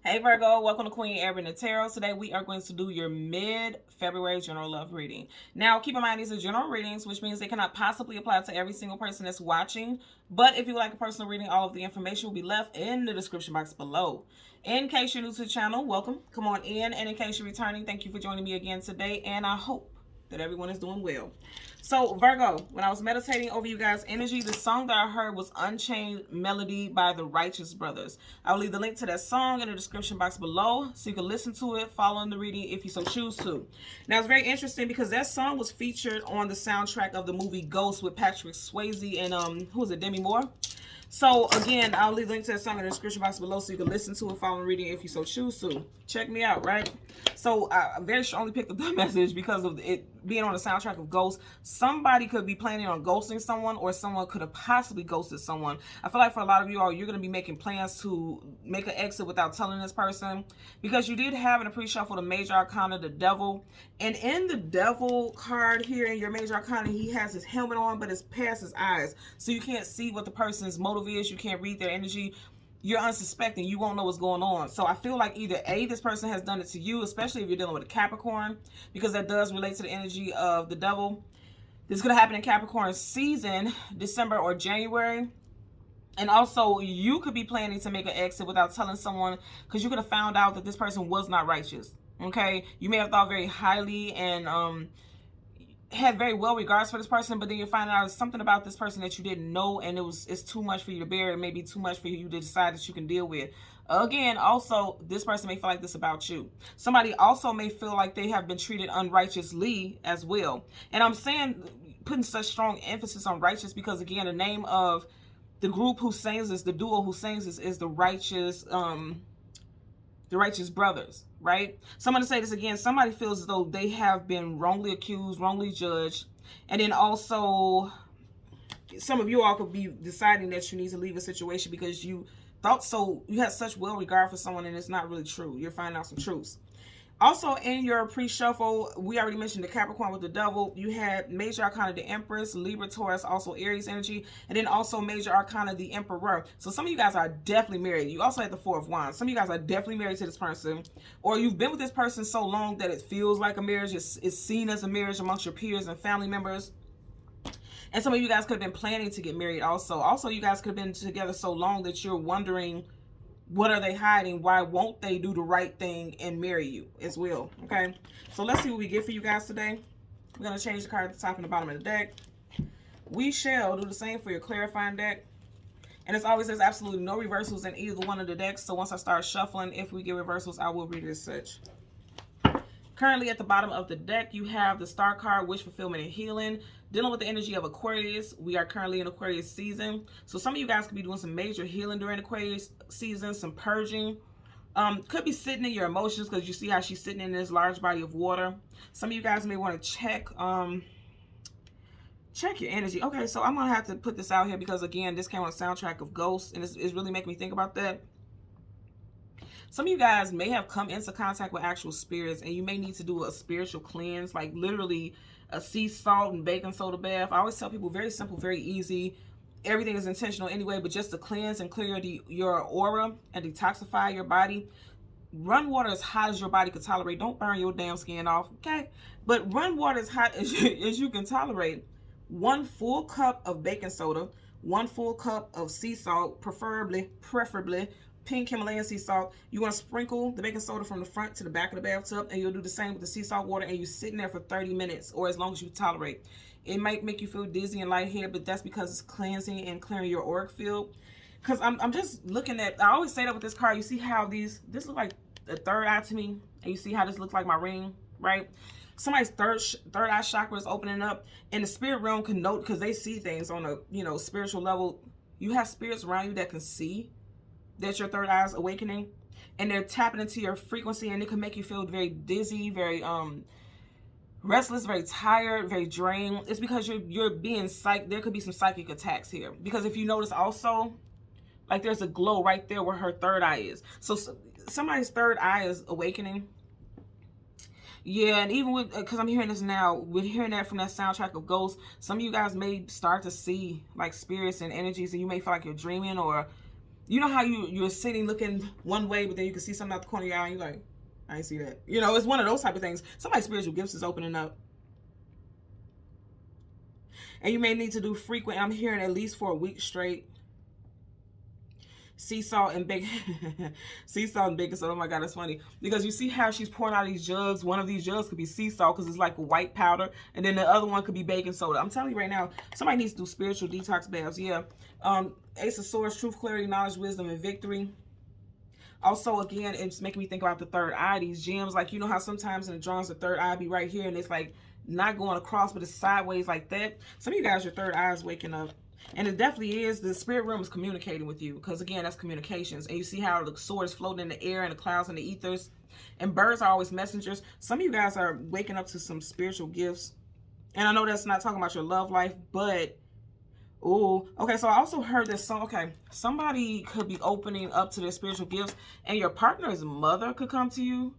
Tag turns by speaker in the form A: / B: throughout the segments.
A: Hey Virgo, welcome to Queen Erin and Tarot. Today we are going to do your mid-February general love reading. Now keep in mind these are general readings, which means they cannot possibly apply to every single person that's watching. But if you would like a personal reading, all of the information will be left in the description box below. In case you're new to the channel, welcome. Come on in. And in case you're returning, thank you for joining me again today. And I hope that everyone is doing well. So Virgo, when I was meditating over you guys' energy, the song that I heard was Unchained Melody by the Righteous Brothers. I'll leave the link to that song in the description box below so you can listen to it following the reading if you so choose to. Now it's very interesting because that song was featured on the soundtrack of the movie Ghost with Patrick Swayze and who is it, Demi Moore? So again, I'll leave the link to that song in the description box below so you can listen to it following reading if you so choose to. Check me out, right? So I very strongly picked up the message because of it being on the soundtrack of Ghost. Somebody could be planning on ghosting someone, or someone could have possibly ghosted someone. I feel like for a lot of you all, you're going to be making plans to make an exit without telling this person, because you did have in a pre-shuffle the Major Arcana, the Devil. And in the Devil card here in your Major Arcana, he has his helmet on, but it's past his eyes. So you can't see what the person's motive is. You can't read their energy. You're unsuspecting. You won't know what's going on. So I feel like either A, this person has done it to you, especially if you're dealing with a Capricorn, because that does relate to the energy of the Devil. This could happen in Capricorn season, December or January. And also, you could be planning to make an exit without telling someone, because you could have found out that this person was not righteous. Okay? You may have thought very highly and had very well regards for this person, but then you find out something about this person that you didn't know, and it's too much for you to bear. It may be too much for you to decide that you can deal with. Again, also, this person may feel like this about you. Somebody also may feel like they have been treated unrighteously as well. And I'm saying, putting such strong emphasis on righteous because, again, the name of the group who sings this, the duo who sings this, is the Righteous Brothers, right? So I'm going to say this again. Somebody feels as though they have been wrongly accused, wrongly judged. And then also, some of you all could be deciding that you need to leave a situation because you thought so. You had such well regard for someone and it's not really true. You're finding out some truths. Also, in your pre-shuffle, we already mentioned the Capricorn with the Devil. You had Major Arcana, the Empress, Libra, Taurus, also Aries energy, and then also Major Arcana, the Emperor. So some of you guys are definitely married. You also had the Four of Wands. Some of you guys are definitely married to this person, or you've been with this person so long that it feels like a marriage. It's seen as a marriage amongst your peers and family members. And some of you guys could have been planning to get married also. Also, you guys could have been together so long that you're wondering, what are they hiding? Why won't they do the right thing and marry you as well? Okay, so let's see what we get for you guys today. We're going to change the card at the top and the bottom of the deck. We shall do the same for your clarifying deck. And as always, there's absolutely no reversals in either one of the decks. So once I start shuffling, if we get reversals, I will read it as such. Currently at the bottom of the deck, you have the Star card, Wish Fulfillment and Healing. Dealing with the energy of Aquarius. We are currently in Aquarius season. So some of you guys could be doing some major healing during Aquarius season, some purging. Could be sitting in your emotions because you see how she's sitting in this large body of water. Some of you guys may want to check your energy. Okay, so I'm going to have to put this out here because, again, this came on the soundtrack of Ghosts, and it's really making me think about that. Some of you guys may have come into contact with actual spirits, and you may need to do a spiritual cleanse, like literally a sea salt and baking soda bath. I always tell people, very simple, very easy. Everything is intentional anyway, but just to cleanse and clear your aura and detoxify your body. Run water as hot as your body can tolerate. Don't burn your damn skin off, okay? But run water as hot as you can tolerate. 1 full cup of baking soda, 1 full cup of sea salt, preferably pink Himalayan sea salt. You want to sprinkle the baking soda from the front to the back of the bathtub, and you'll do the same with the sea salt water, and you sit in there for 30 minutes or as long as you tolerate. It might make you feel dizzy and lightheaded, but that's because it's cleansing and clearing your auric field. Because I'm just looking at, I always say that with this card, you see how this looks like a third eye to me, and you see how this looks like my ring, right? Somebody's third eye chakra is opening up, and the spirit realm can note, because they see things on a spiritual level. You have spirits around you that can see that your third eye is awakening, and they're tapping into your frequency, and it can make you feel very dizzy, very restless, very tired, very drained. It's because you're being psychic. There could be some psychic attacks here, because if you notice also, like, there's a glow right there where her third eye is. So somebody's third eye is awakening. Yeah, and even with, because I'm hearing this now, with hearing that from that soundtrack of Ghosts, some of you guys may start to see like spirits and energies, and you may feel like you're dreaming, or You know how you're sitting looking one way, but then you can see something out the corner of your eye, and you're like, I ain't see that. You know, it's one of those type of things. Somebody's spiritual gifts is opening up. And you may need to do frequent, I'm hearing at least for a week straight, sea salt and bacon. Sea salt and baking soda. Oh my God, that's funny. Because you see how she's pouring out these jugs. One of these jugs could be sea salt because it's like a white powder. And then the other one could be baking soda. I'm telling you right now, somebody needs to do spiritual detox baths. Yeah. Ace of Swords, truth, clarity, knowledge, wisdom, and victory. Also, again, it's making me think about the third eye. These gems, like, you know how sometimes in the drawings, the third eye be right here and it's like not going across, but it's sideways like that. Some of you guys, your third eye is waking up. And it definitely is. The spirit realm is communicating with you because, again, that's communications. And you see how the sword is floating in the air and the clouds and the ethers. And birds are always messengers. Some of you guys are waking up to some spiritual gifts. And I know that's not talking about your love life, but... oh, okay, so I also heard this song. Okay, somebody could be opening up to their spiritual gifts, and your partner's mother could come to you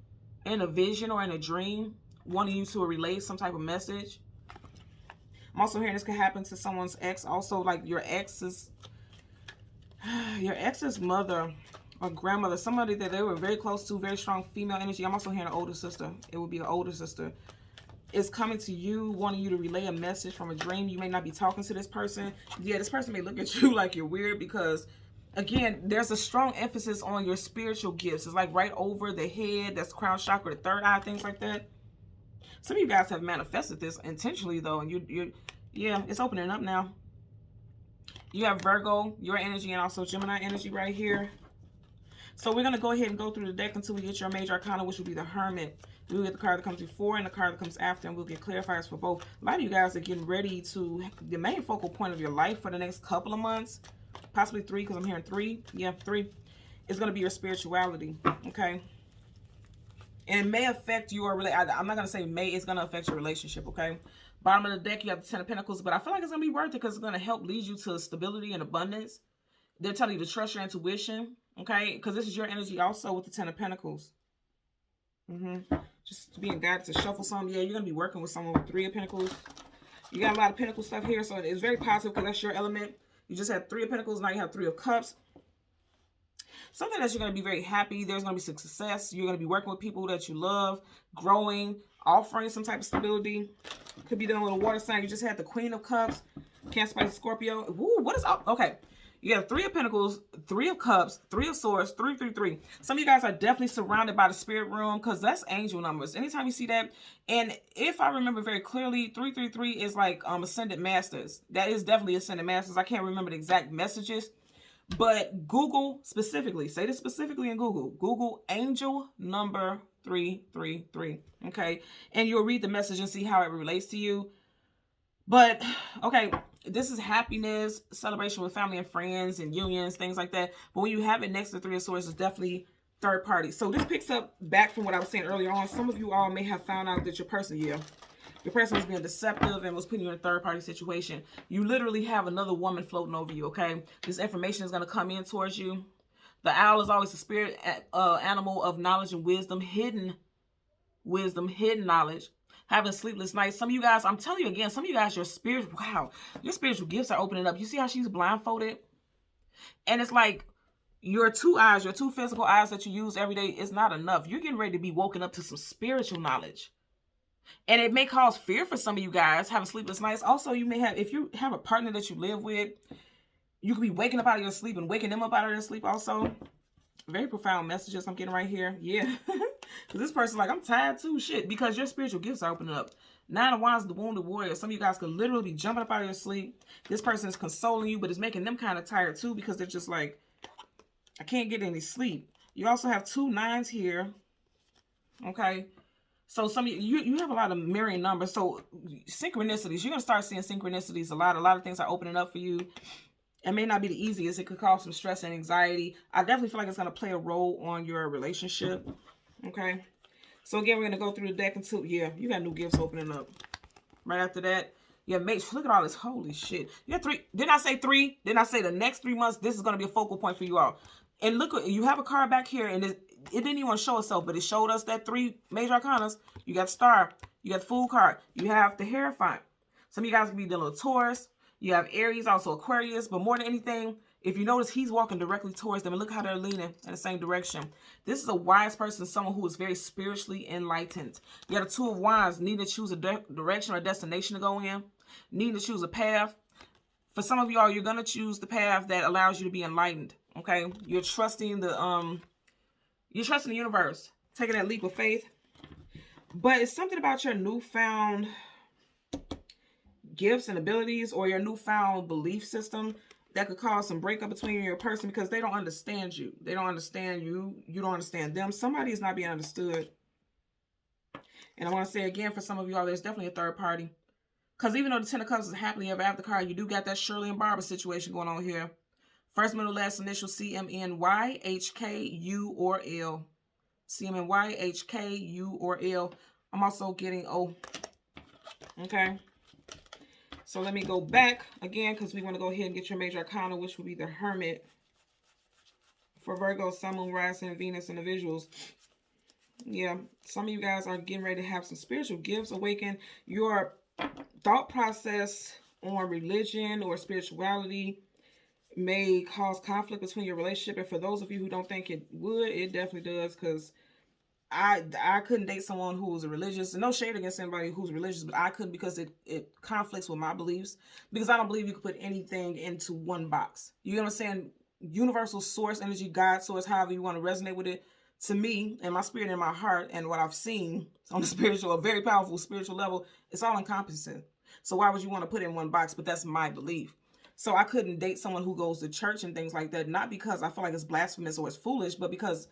A: in a vision or in a dream, wanting you to relay some type of message. I'm also hearing this could happen to someone's ex. Also, like your ex's mother or grandmother, somebody that they were very close to, very strong female energy. I'm also hearing an older sister. It would be an older sister. Is coming to you, wanting you to relay a message from a dream. You may not be talking to this person. Yeah, this person may look at you like you're weird because, again, there's a strong emphasis on your spiritual gifts. It's like right over the head. That's crown chakra, the third eye, things like that. Some of you guys have manifested this intentionally, though, and yeah, it's opening up now. You have Virgo, your energy, and also Gemini energy right here. So we're going to go ahead and go through the deck until we get your major arcana, which will be the Hermit. We'll get the card that comes before and the card that comes after, and we'll get clarifiers for both. A lot of you guys are getting ready to, the main focal point of your life for the next couple of months, possibly 3, because I'm hearing 3. Yeah, 3 is going to be your spirituality, okay? And it may affect your, I'm not going to say may, it's going to affect your relationship, okay? Bottom of the deck, you have the Ten of Pentacles, but I feel like it's going to be worth it because it's going to help lead you to stability and abundance. They're telling you to trust your intuition, okay? Because this is your energy also with the Ten of Pentacles. Just being guided to shuffle some. Yeah, you're going to be working with someone with 3 of Pentacles. You got a lot of Pentacle stuff here, so it's very positive because that's your element. You just had 3 of Pentacles, now you have 3 of Cups. Something that you're going to be very happy. There's going to be some success. You're going to be working with people that you love, growing, offering some type of stability. Could be dealing with a water sign. You just had the Queen of Cups, Cancer, Pisces, Scorpio. Woo, what is up? Okay. You got 3 of Pentacles, 3 of Cups, 3 of Swords, 3, 3, 3. Some of you guys are definitely surrounded by the spirit realm because that's angel numbers. Anytime you see that, and if I remember very clearly, 3, 3, 3 is like Ascended Masters. That is definitely Ascended Masters. I can't remember the exact messages, but Google specifically, say this specifically in Google. Google angel number 333. Okay, and you'll read the message and see how it relates to you. But okay, this is happiness, celebration with family and friends and unions, things like that. But when you have it next to 3 of Swords, it's definitely third party. So this picks up back from what I was saying earlier on. Some of you all may have found out that your person, your person was being deceptive and was putting you in a third party situation. You literally have another woman floating over you, okay? This information is going to come in towards you. The owl is always a spirit animal of knowledge and wisdom, hidden knowledge. Having sleepless nights. Some of you guys, I'm telling you again, some of you guys, your spiritual gifts are opening up. You see how she's blindfolded? And it's like your 2 eyes, your 2 physical eyes that you use every day is not enough. You're getting ready to be woken up to some spiritual knowledge. And it may cause fear for some of you guys having sleepless nights. Also, you may have, if you have a partner that you live with, you could be waking up out of your sleep and waking them up out of their sleep also. Very profound messages I'm getting right here. Yeah. Because this person's like, I'm tired too. Shit. Because your spiritual gifts are opening up. 9 of Wands, the wounded warrior. Some of you guys could literally be jumping up out of your sleep. This person is consoling you, but it's making them kind of tired too because they're just like, I can't get any sleep. You also have 2 9s here. Okay. So some of you have a lot of mirroring numbers. So synchronicities. You're going to start seeing synchronicities a lot. A lot of things are opening up for you. It may not be the easiest. It could cause some stress and anxiety. I definitely feel like it's going to play a role on your relationship. Okay. So again, we're going to go through the deck until, yeah, you got new gifts opening up. Right after that, yeah, mates, look at all this. Holy shit. You got 3. Didn't I say 3? Didn't I say the next 3 months, this is going to be a focal point for you all. And look, you have a card back here, and it didn't even show itself, but it showed us that 3 major arcanas. You got Star. You got the Fool card. You have the Hierophant. Some of you guys can be dealing with Taurus. You have Aries, also Aquarius, but more than anything, If you notice, he's walking directly towards them, and look how they're leaning in the same direction. This is a wise person, someone who is very spiritually enlightened. You got a Two of Wands, needing to choose a direction or a destination to go in, needing to choose a path. For some of y'all, you're going to choose the path that allows you to be enlightened, okay? You're trusting the universe, taking that leap of faith. But it's something about your newfound gifts and abilities, or your newfound belief system, that could cause some breakup between you and your person, because they don't understand you. They don't understand you. You don't understand them. Somebody is not being understood. And I want to say again, for some of y'all, there's definitely a third party. Because even though the Ten of Cups is a happily ever after card, you do got that Shirley and Barbara situation going on here. First, middle, last initial, CMNY, HK, or L. CMNY, HK, or L. I'm also getting O. Okay. So let me go back again, because we want to go ahead and get your major arcana, which will be the Hermit. For Virgo, Sun, Moon, Rising, Venus, individuals. Yeah, some of you guys are getting ready to have some spiritual gifts awaken. Your thought process on religion or spirituality may cause conflict between your relationship. And for those of you who don't think it would, it definitely does, because I couldn't date someone who was religious. No shade against anybody who's religious, but I couldn't, because it conflicts with my beliefs. Because I don't believe you could put anything into one box. You know what I'm saying? Universal source, energy, God source, however you want to resonate with it. To me, and my spirit and my heart, and what I've seen on the spiritual, a very powerful spiritual level, it's all encompassing. So why would you want to put it in one box? But that's my belief. So I couldn't date someone who goes to church and things like that, not because I feel like it's blasphemous or it's foolish, but because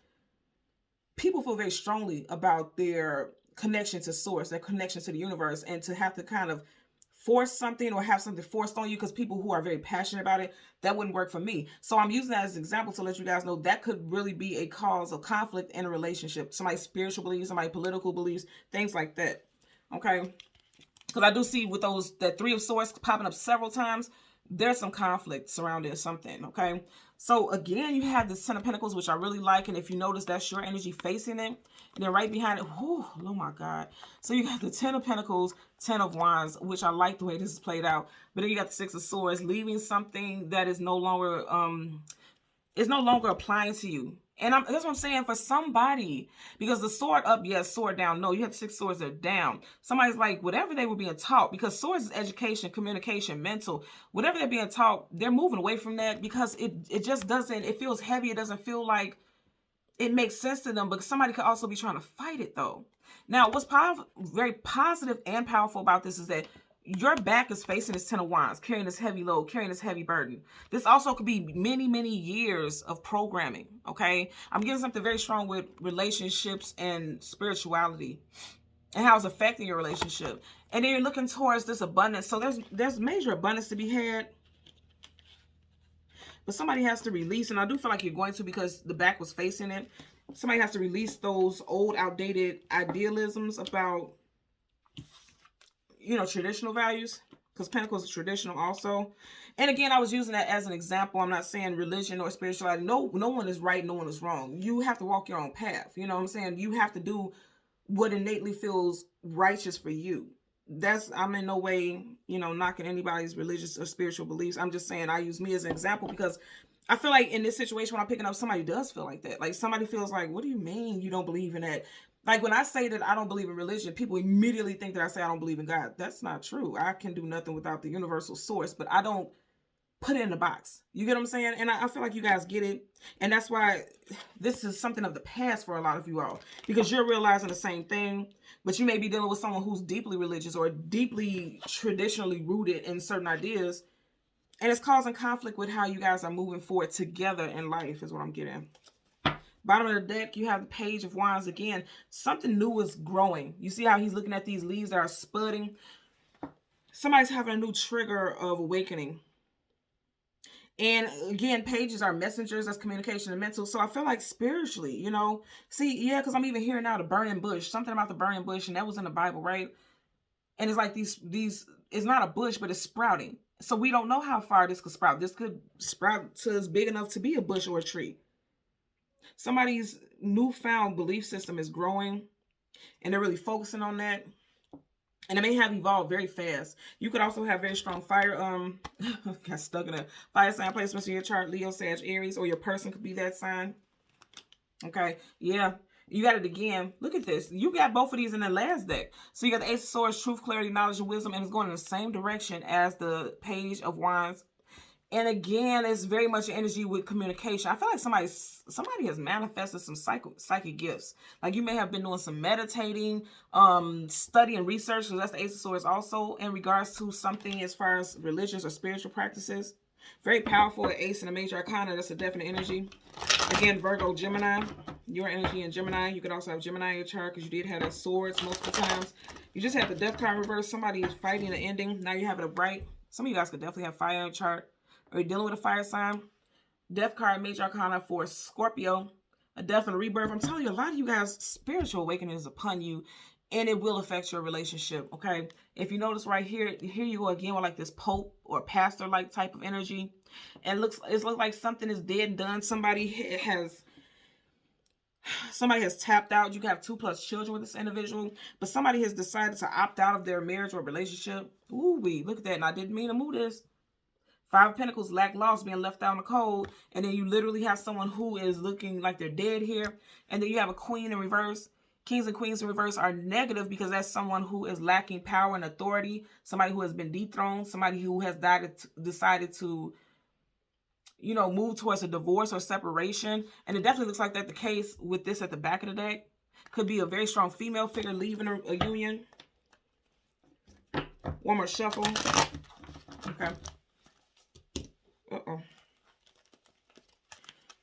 A: people feel very strongly about their connection to source, their connection to the universe, and to have to kind of force something or have something forced on you, because people who are very passionate about it, that wouldn't work for me. So I'm using that as an example to let you guys know that could really be a cause of conflict in a relationship. Somebody's spiritual beliefs, somebody's political beliefs, things like that. Okay? Because I do see with that Three of Swords popping up several times, there's some conflict surrounding something, okay? So again, you have the Ten of Pentacles, which I really like, and if you notice, that's your energy facing it, and then right behind it, oh my God. So you got the Ten of Pentacles, Ten of Wands, which I like the way this is played out, but then you got the Six of Swords, leaving something that is no longer applying to you. And that's what I'm saying, for somebody, because the sword up, yes, sword down, no, you have 6 swords that are down. Somebody's like, whatever they were being taught, because swords is education, communication, mental, whatever they're being taught, they're moving away from that, because it just doesn't, it feels heavy. It doesn't feel like it makes sense to them, but somebody could also be trying to fight it though. Now, what's very positive and powerful about this is that your back is facing this Ten of Wands, carrying this heavy load, carrying this heavy burden. This also could be many, many years of programming, okay? I'm getting something very strong with relationships and spirituality and how it's affecting your relationship. And then you're looking towards this abundance. So there's major abundance to be had. But somebody has to release, and I do feel like you're going to, because the back was facing it. Somebody has to release those old, outdated idealisms about, traditional values, because Pentacles is traditional also. And again, I was using that as an example. I'm not saying religion or spirituality. No one is right, no one is wrong. You have to walk your own path. You know what I'm saying? You have to do what innately feels righteous for you. I'm in no way, knocking anybody's religious or spiritual beliefs. I'm just saying I use me as an example, because I feel like in this situation, when I'm picking up, somebody does feel like that. Like somebody feels like, what do you mean you don't believe in that? Like when I say that I don't believe in religion, people immediately think that I say I don't believe in God. That's not true. I can do nothing without the universal source, but I don't put it in a box. You get what I'm saying? And I feel like you guys get it. And that's why this is something of the past for a lot of you all, because you're realizing the same thing, but you may be dealing with someone who's deeply religious or deeply traditionally rooted in certain ideas. And it's causing conflict with how you guys are moving forward together in life, is what I'm getting. Bottom of the deck, you have the Page of Wands again. Something new is growing. You see how he's looking at these leaves that are spudding? Somebody's having a new trigger of awakening. And again, pages are messengers. That's communication and mental. So I feel like spiritually, See, yeah, because I'm even hearing now the burning bush. Something about the burning bush, and that was in the Bible, right? And it's like these it's not a bush, but it's sprouting. So we don't know how far this could sprout. This could sprout to as big enough to be a bush or a tree. Somebody's newfound belief system is growing, and they're really focusing on that. And it may have evolved very fast. You could also have very strong fire, got stuck in a fire sign placements in your chart, Leo, Sag, Aries, or your person could be that sign. Okay, yeah. You got it again. Look at this. You got both of these in the last deck. So you got the Ace of Swords, Truth, Clarity, Knowledge, and Wisdom, and it's going in the same direction as the Page of Wands. And again, it's very much energy with communication. I feel like somebody has manifested some psychic gifts. Like you may have been doing some meditating, study and research, because that's the Ace of Swords also in regards to something as far as religious or spiritual practices. Very powerful ace and a major arcana. That's a definite energy. Again, Virgo, Gemini. Your energy in Gemini. You could also have Gemini in your chart because you did have that swords multiple times. You just had the death card reverse. Somebody is fighting an ending. Now you have it a bright. Some of you guys could definitely have fire in your chart. Or you're dealing with a fire sign. Death card, major arcana for Scorpio. A death and a rebirth. I'm telling you, a lot of you guys, spiritual awakening is upon you. And it will affect your relationship, okay? If you notice right here, here you go again with like this pope or pastor-like type of energy. And it looks like something is dead and done. Somebody has tapped out. You can have 2+ children with this individual. But somebody has decided to opt out of their marriage or relationship. Ooh-wee, look at that. And I didn't mean to move this. 5 of Pentacles, lack, loss, being left out in the cold. And then you literally have someone who is looking like they're dead here. And then you have a queen in reverse. Kings and queens in reverse are negative because that's someone who is lacking power and authority. Somebody who has been dethroned. Somebody who has decided to, you know, move towards a divorce or separation. And it definitely looks like that's the case with this at the back of the deck. Could be a very strong female figure leaving a union. One more shuffle. Okay. Uh-oh.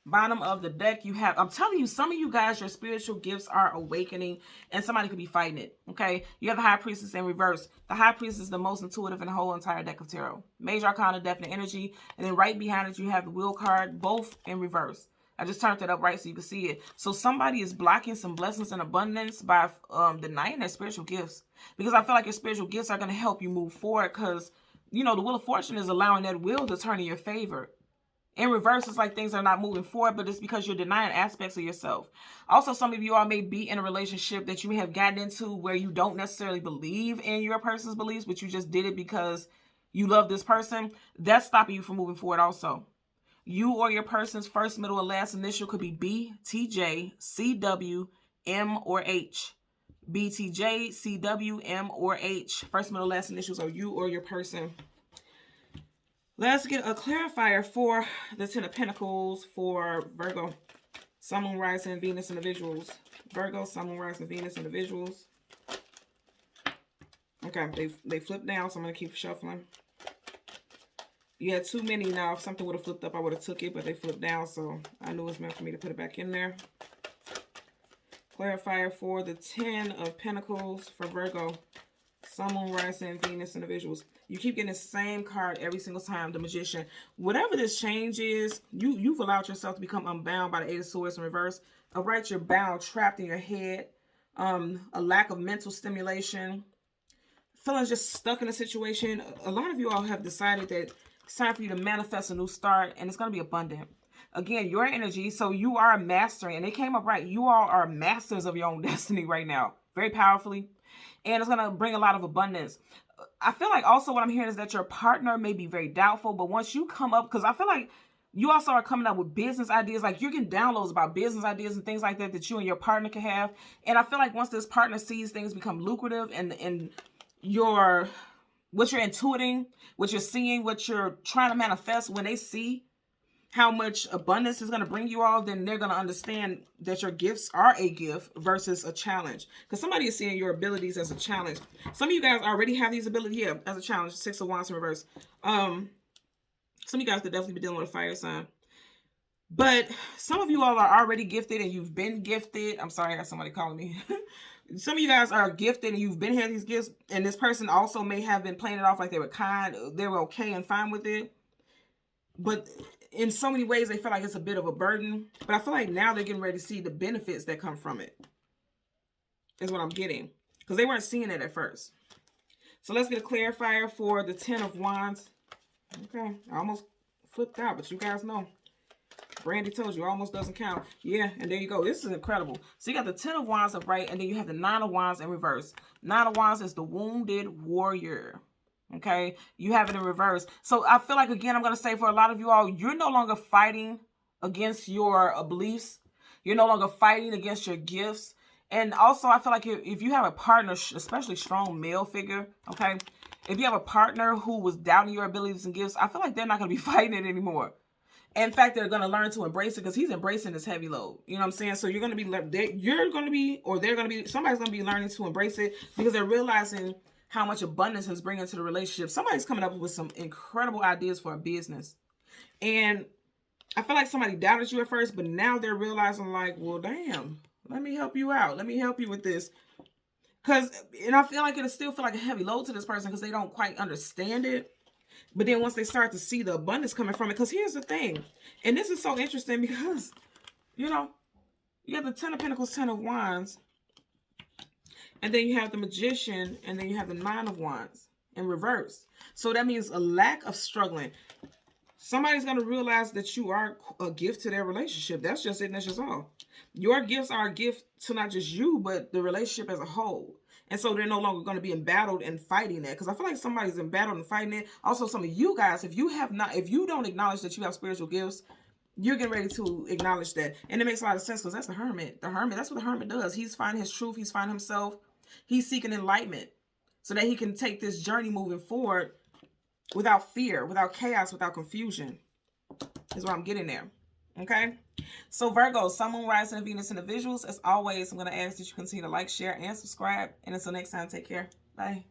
A: Bottom of the deck, you have, I'm telling you, some of you guys, your spiritual gifts are awakening and somebody could be fighting it, okay? You have the High Priestess in reverse. The High Priestess is the most intuitive in the whole entire deck of tarot. Major Arcana, definite energy. And then right behind it, you have the Wheel card, both in reverse. I just turned it up right so you can see it. So somebody is blocking some blessings and abundance by denying their spiritual gifts. Because I feel like your spiritual gifts are going to help you move forward because, you know, the Wheel of Fortune is allowing that wheel to turn in your favor. In reverse, it's like things are not moving forward, but it's because you're denying aspects of yourself. Also, some of you all may be in a relationship that you have gotten into where you don't necessarily believe in your person's beliefs, but you just did it because you love this person. That's stopping you from moving forward also. You or your person's first, middle, or last initial could be B, T, J, C, W, M, or H. B, T, J, C, W, M, or H. First, middle, last initials are you or your person. Let's get a clarifier for the Ten of Pentacles for Virgo, Sun, Moon, Rising, Venus individuals. Virgo, Sun, Moon, Rising, Venus individuals. Okay, they flipped down, so I'm going to keep shuffling. You had too many now. If something would have flipped up, I would have took it, but they flipped down, so I knew it was meant for me to put it back in there. Clarifier for the 10 of Pentacles for Virgo, Sun, Moon, Rising, Venus individuals. You keep getting the same card every single time, the Magician. Whatever this change is, you've allowed yourself to become unbound by the Eight of Swords in reverse. Right, you're bound, trapped in your head. A lack of mental stimulation. Feeling just stuck in a situation. A lot of you all have decided that it's time for you to manifest a new start, and it's going to be abundant. Again, your energy, so you are mastering, and it came up right. You all are masters of your own destiny right now, very powerfully. And it's going to bring a lot of abundance. I feel like also what I'm hearing is that your partner may be very doubtful, but once you come up, because I feel like you also are coming up with business ideas, like you're getting downloads about business ideas and things like that that you and your partner can have. And I feel like once this partner sees things become lucrative and what you're intuiting, what you're seeing, what you're trying to manifest, when they see how much abundance is going to bring you all, then they're going to understand that your gifts are a gift versus a challenge. Because somebody is seeing your abilities as a challenge. Some of you guys already have these abilities, yeah, as a challenge. 6 of Wands in reverse. Some of you guys could definitely be dealing with a fire sign. But some of you all are already gifted and you've been gifted. I'm sorry, I got somebody calling me. Some of you guys are gifted and you've been having these gifts. And this person also may have been playing it off like they were kind. They were okay and fine with it. But in so many ways, they feel like it's a bit of a burden. But I feel like now they're getting ready to see the benefits that come from it. Is what I'm getting. Because they weren't seeing it at first. So let's get a clarifier for the 10 of Wands. Okay, I almost flipped out, but you guys know. Brandy told you, almost doesn't count. Yeah, and there you go. This is incredible. So you got the 10 of Wands upright, and then you have the 9 of Wands in reverse. 9 of Wands is the wounded warrior. Okay, you have it in reverse. So I feel like, again, I'm going to say for a lot of you all, you're no longer fighting against your beliefs. You're no longer fighting against your gifts. And also, I feel like if you have a partner, especially strong male figure, okay, if you have a partner who was doubting your abilities and gifts, I feel like they're not going to be fighting it anymore. In fact, they're going to learn to embrace it because he's embracing this heavy load. You know what I'm saying? So you're going to be, they're going to be, or they're going to be, somebody's going to be learning to embrace it because they're realizing how much abundance is bringing to the relationship. Somebody's coming up with some incredible ideas for a business. And I feel like somebody doubted you at first, but now they're realizing like, well, damn, let me help you out. Let me help you with this. And I feel like it'll still feel like a heavy load to this person because they don't quite understand it. But then once they start to see the abundance coming from it, because here's the thing, and this is so interesting because, you know, you have the 10 of Pentacles, 10 of Wands, and then you have the Magician, and then you have the 9 of Wands in reverse. So that means a lack of struggling. Somebody's going to realize that you are a gift to their relationship. That's just it, and that's just all. Your gifts are a gift to not just you, but the relationship as a whole. And so they're no longer going to be embattled and fighting that. Because I feel like somebody's embattled and fighting it. Also, some of you guys, if you don't acknowledge that you have spiritual gifts, you're getting ready to acknowledge that. And it makes a lot of sense because that's the Hermit. The Hermit, that's what the Hermit does. He's finding his truth. He's finding himself. He's seeking enlightenment so that he can take this journey moving forward without fear, without chaos, without confusion. Is what I'm getting there. Okay? So Virgo, Sun, Moon, Rising, and Venus in the visuals. As always, I'm going to ask that you continue to like, share, and subscribe. And until next time, take care. Bye.